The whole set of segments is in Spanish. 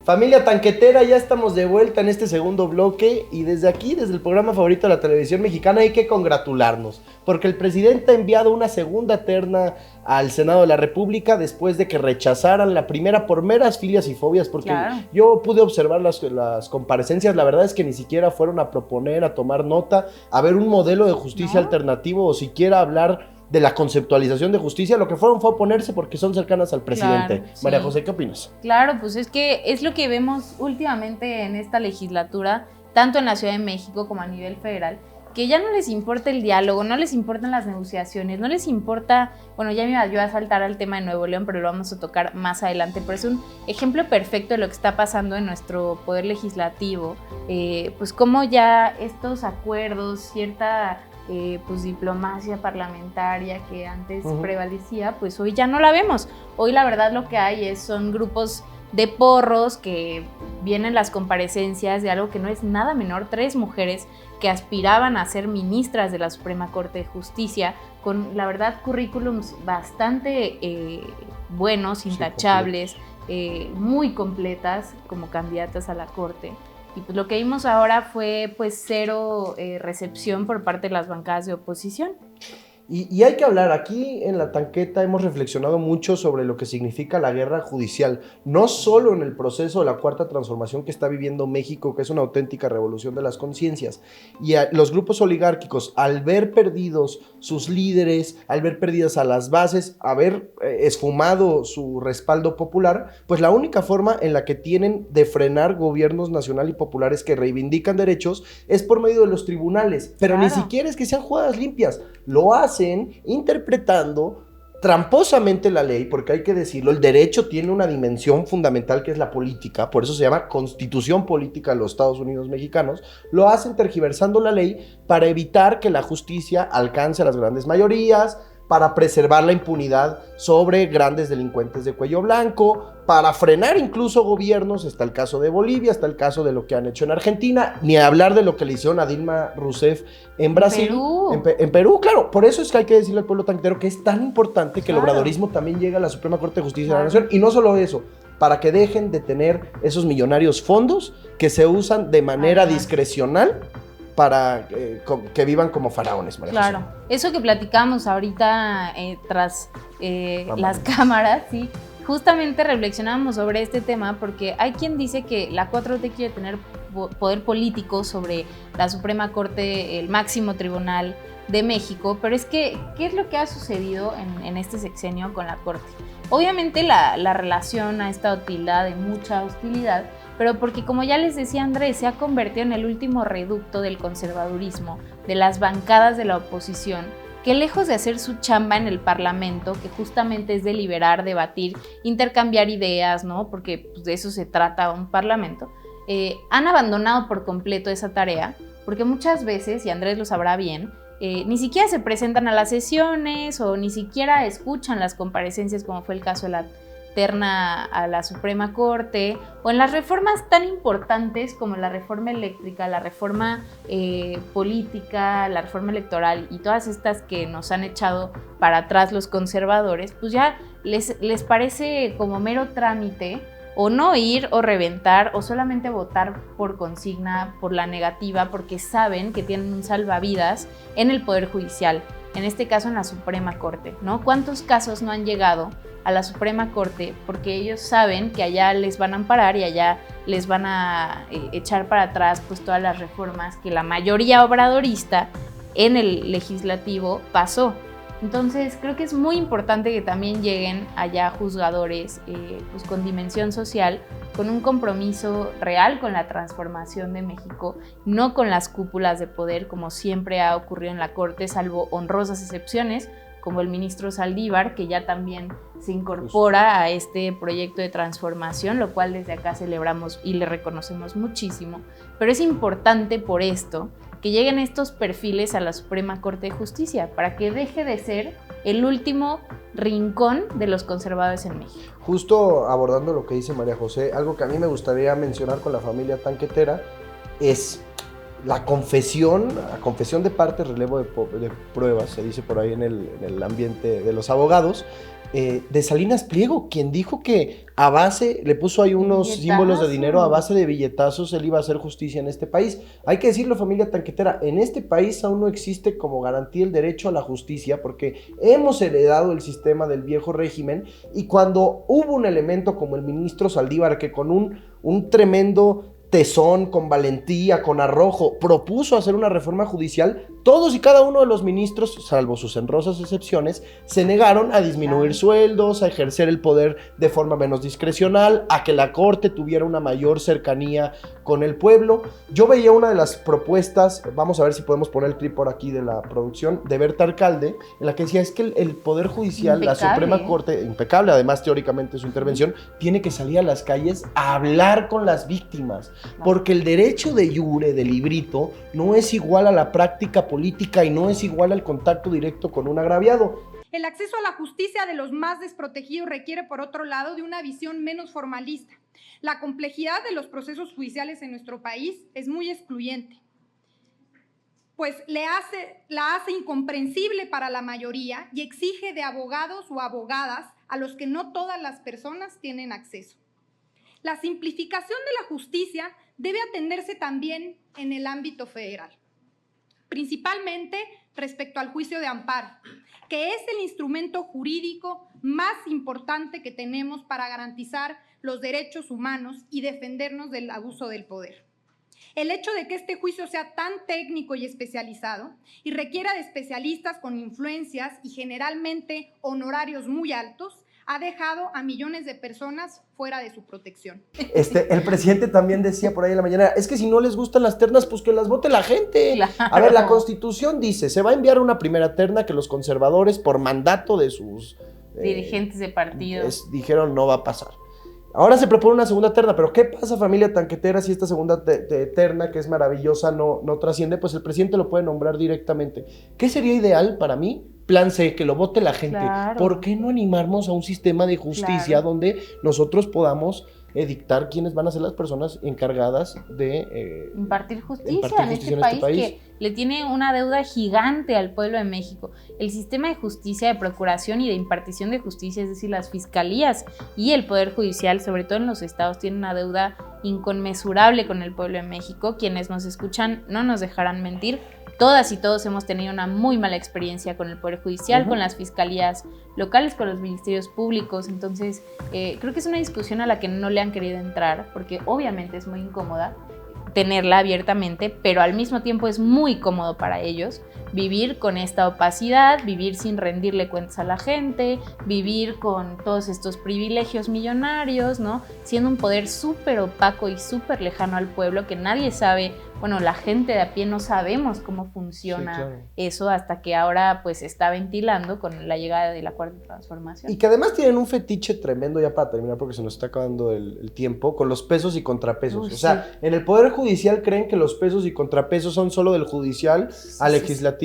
Familia tanquetera, ya estamos de vuelta en este segundo bloque y desde aquí, desde el programa favorito de la televisión mexicana, hay que congratularnos porque el presidente ha enviado una segunda terna al Senado de la República después de que rechazaran la primera por meras filias y fobias, porque yo pude observar las comparecencias. La verdad es que ni siquiera fueron a proponer, a tomar nota, a ver un modelo de justicia alternativo o siquiera hablar de la conceptualización de justicia. Lo que fueron fue oponerse porque son cercanas al presidente. Claro, sí. María José, ¿qué opinas? Claro, pues es que es lo que vemos últimamente en esta legislatura, tanto en la Ciudad de México como a nivel federal, que ya no les importa el diálogo, no les importan las negociaciones, no les importa, bueno, ya me iba yo a saltar al tema de Nuevo León, pero lo vamos a tocar más adelante, pero es un ejemplo perfecto de lo que está pasando en nuestro poder legislativo, pues cómo ya estos acuerdos, cierta pues diplomacia parlamentaria que antes prevalecía, pues hoy ya no la vemos. Hoy la verdad lo que hay son grupos de porros que vienen las comparecencias de algo que no es nada menor, 3 mujeres que aspiraban a ser ministras de la Suprema Corte de Justicia, con la verdad currículums bastante buenos, intachables, muy completas como candidatas a la Corte. Y pues lo que vimos ahora fue pues cero recepción por parte de las bancadas de oposición. Y hay que hablar, aquí en La Tanqueta hemos reflexionado mucho sobre lo que significa la guerra judicial, no solo en el proceso de la cuarta transformación que está viviendo México, que es una auténtica revolución de las conciencias, y los grupos oligárquicos, al ver perdidos sus líderes, al ver perdidas a las bases, haber esfumado su respaldo popular, pues la única forma en la que tienen de frenar gobiernos nacional y populares que reivindican derechos es por medio de los tribunales, pero ni siquiera es que sean jugadas limpias, lo hacen interpretando tramposamente la ley, porque hay que decirlo, el derecho tiene una dimensión fundamental que es la política, por eso se llama Constitución Política de los Estados Unidos Mexicanos, lo hacen tergiversando la ley para evitar que la justicia alcance a las grandes mayorías, para preservar la impunidad sobre grandes delincuentes de cuello blanco, para frenar incluso gobiernos. Está el caso de Bolivia, está el caso de lo que han hecho en Argentina, ni hablar de lo que le hicieron a Dilma Rousseff en Brasil. En Perú, claro. Por eso es que hay que decirle al pueblo tanquetero que es tan importante que el obradorismo también llegue a la Suprema Corte de Justicia de la Nación. Y no solo eso, para que dejen de tener esos millonarios fondos que se usan de manera discrecional para que vivan como faraones, María José. Eso que platicamos ahorita tras las cámaras, sí, justamente reflexionábamos sobre este tema porque hay quien dice que la 4T quiere tener poder político sobre la Suprema Corte, el máximo tribunal de México, pero es que, ¿qué es lo que ha sucedido en este sexenio con la Corte? Obviamente la relación ha estado tildada de mucha hostilidad, pero porque, como ya les decía Andrés, se ha convertido en el último reducto del conservadurismo, de las bancadas de la oposición, que lejos de hacer su chamba en el Parlamento, que justamente es deliberar, debatir, intercambiar ideas, ¿no? Porque pues, de eso se trata un Parlamento, han abandonado por completo esa tarea, porque muchas veces, y Andrés lo sabrá bien, ni siquiera se presentan a las sesiones o ni siquiera escuchan las comparecencias, como fue el caso de la terna a la Suprema Corte, o en las reformas tan importantes como la reforma eléctrica, la reforma política, la reforma electoral y todas estas que nos han echado para atrás los conservadores, pues ya les parece como mero trámite o no ir o reventar o solamente votar por consigna, por la negativa, porque saben que tienen un salvavidas en el Poder Judicial, en este caso en la Suprema Corte, ¿no? ¿Cuántos casos no han llegado a la Suprema Corte porque ellos saben que allá les van a amparar y allá les van a echar para atrás pues todas las reformas que la mayoría obradorista en el legislativo pasó? Entonces creo que es muy importante que también lleguen allá juzgadores pues con dimensión social, con un compromiso real con la transformación de México, no con las cúpulas de poder como siempre ha ocurrido en la Corte, salvo honrosas excepciones, como el ministro Saldívar, que ya también se incorpora a este proyecto de transformación, lo cual desde acá celebramos y le reconocemos muchísimo. Pero es importante por esto que lleguen estos perfiles a la Suprema Corte de Justicia, para que deje de ser el último rincón de los conservadores en México. Justo abordando lo que dice María José, algo que a mí me gustaría mencionar con la familia tanquetera es la confesión, a confesión de parte, relevo de pruebas, se dice por ahí en el ambiente de los abogados, de Salinas Pliego, quien dijo que a base, le puso ahí unos símbolos de dinero, a base de billetazos él iba a hacer justicia en este país. Hay que decirlo, familia tanquetera, en este país aún no existe como garantía el derecho a la justicia, porque hemos heredado el sistema del viejo régimen, y cuando hubo un elemento como el ministro Saldívar, que con un tremendo tesón, con valentía, con arrojo, propuso hacer una reforma judicial, todos y cada uno de los ministros, salvo sus honrosas excepciones, se negaron a disminuir sueldos, a ejercer el poder de forma menos discrecional, a que la corte tuviera una mayor cercanía con el pueblo. Yo veía una de las propuestas, vamos a ver si podemos poner el clip por aquí de la producción, de Berta Alcalde, en la que decía es que el Poder Judicial, impecable, la Suprema Corte, impecable además teóricamente su intervención, tiene que salir a las calles a hablar con las víctimas, porque el derecho de iure, de librito, no es igual a la práctica política y no es igual al contacto directo con un agraviado. El acceso a la justicia de los más desprotegidos requiere, por otro lado, de una visión menos formalista. La complejidad de los procesos judiciales en nuestro país es muy excluyente, pues la hace incomprensible para la mayoría y exige de abogados o abogadas a los que no todas las personas tienen acceso. La simplificación de la justicia debe atenderse también en el ámbito federal, principalmente respecto al juicio de amparo, que es el instrumento jurídico más importante que tenemos para garantizar los derechos humanos y defendernos del abuso del poder. El hecho de que este juicio sea tan técnico y especializado y requiera de especialistas con influencias y generalmente honorarios muy altos, ha dejado a millones de personas fuera de su protección. El presidente también decía por ahí en la mañana, es que si no les gustan las ternas, pues que las vote la gente. Claro. A ver, la Constitución dice, se va a enviar una primera terna que los conservadores, por mandato de sus dirigentes de partidos, dijeron no va a pasar. Ahora se propone una segunda terna, pero ¿qué pasa, familia tanquetera, si esta segunda terna, que es maravillosa, no trasciende? Pues el presidente lo puede nombrar directamente. ¿Qué sería ideal para mí? Plan C, que lo vote la gente. Claro. ¿Por qué no animarnos a un sistema de justicia donde nosotros podamos dictar quiénes van a ser las personas encargadas de impartir justicia en este país que le tiene una deuda gigante al pueblo de México? El sistema de justicia, de procuración y de impartición de justicia, es decir, las fiscalías y el Poder Judicial, sobre todo en los estados, tienen una deuda inconmensurable con el pueblo de México. Quienes nos escuchan no nos dejarán mentir. Todas y todos hemos tenido una muy mala experiencia con el Poder Judicial, con las fiscalías locales, con los ministerios públicos. Entonces, creo que es una discusión a la que no le han querido entrar, porque obviamente es muy incómoda tenerla abiertamente, pero al mismo tiempo es muy cómodo para ellos vivir con esta opacidad, vivir sin rendirle cuentas a la gente, vivir con todos estos privilegios millonarios, ¿no? Siendo un poder súper opaco y súper lejano al pueblo, que nadie sabe, bueno, la gente de a pie no sabemos cómo funciona eso, hasta que ahora pues se está ventilando con la llegada de la Cuarta Transformación. Y que además tienen un fetiche tremendo, ya para terminar porque se nos está acabando el tiempo, con los pesos y contrapesos. O sea, en el Poder Judicial creen que los pesos y contrapesos son solo del judicial al legislativo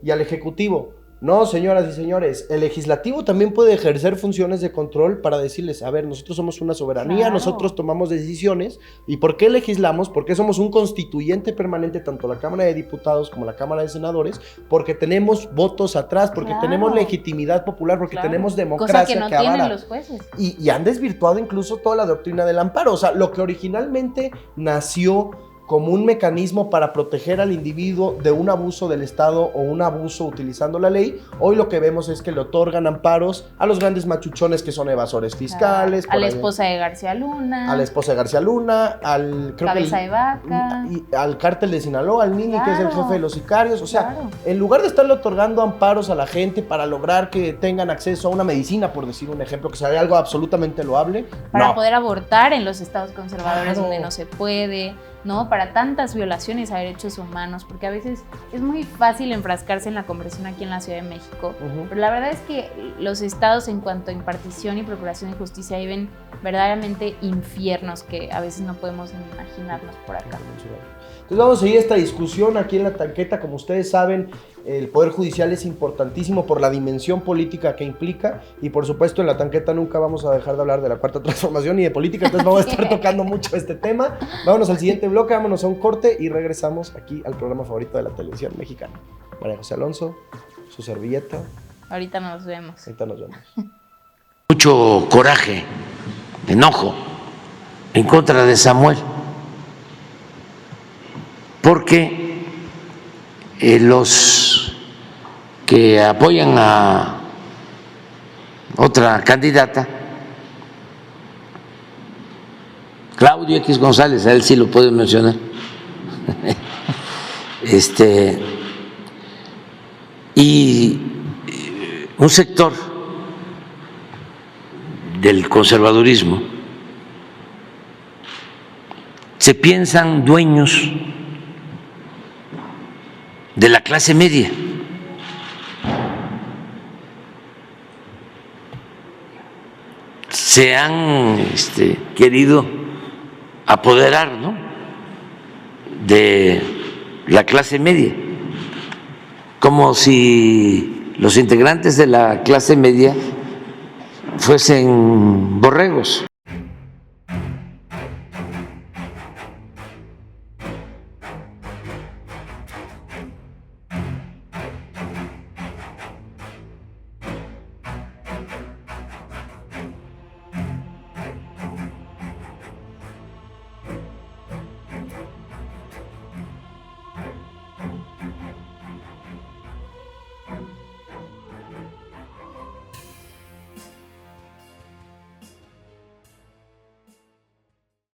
y al ejecutivo. No, señoras y señores, el legislativo también puede ejercer funciones de control para decirles, a ver, nosotros somos una soberanía, nosotros tomamos decisiones. ¿Y por qué legislamos? Porque somos un constituyente permanente, tanto la Cámara de Diputados como la Cámara de Senadores, porque tenemos votos atrás, porque tenemos legitimidad popular, porque tenemos democracia. Cosa que no tienen los jueces. Y han desvirtuado incluso toda la doctrina del amparo. O sea, lo que originalmente nació como un mecanismo para proteger al individuo de un abuso del Estado o un abuso utilizando la ley, hoy lo que vemos es que le otorgan amparos a los grandes machuchones que son evasores fiscales. A la esposa de García Luna. A la esposa de García Luna, al Cabeza de Vaca. Y al cártel de Sinaloa, al Nini, que es el jefe de los sicarios. O sea, en lugar de estarle otorgando amparos a la gente para lograr que tengan acceso a una medicina, por decir un ejemplo, que sería algo absolutamente loable. Para poder abortar en los estados conservadores donde no se puede, ¿no? Para tantas violaciones a derechos humanos, porque a veces es muy fácil enfrascarse en la conversión aquí en la Ciudad de México, pero la verdad es que los estados en cuanto a impartición y procuración de justicia viven verdaderamente infiernos que a veces no podemos imaginarnos por acá. Entonces vamos a seguir esta discusión aquí en La Tanqueta. Como ustedes saben, El Poder Judicial es importantísimo por la dimensión política que implica y por supuesto en la tanqueta nunca vamos a dejar de hablar de la Cuarta Transformación y de política, entonces vamos a estar tocando mucho este tema. Vámonos al siguiente bloque, vámonos a un corte y regresamos aquí al programa favorito de la televisión mexicana. María José Alonso, su servilleta. Ahorita nos vemos. Ahorita nos vemos. Mucho coraje, enojo en contra de Samuel, porque los que apoyan a otra candidata, Claudio X González, a él sí lo puedo mencionar, y un sector del conservadurismo se piensan dueños de la clase media. Se han querido apoderar, ¿no?, de la clase media, como si los integrantes de la clase media fuesen borregos.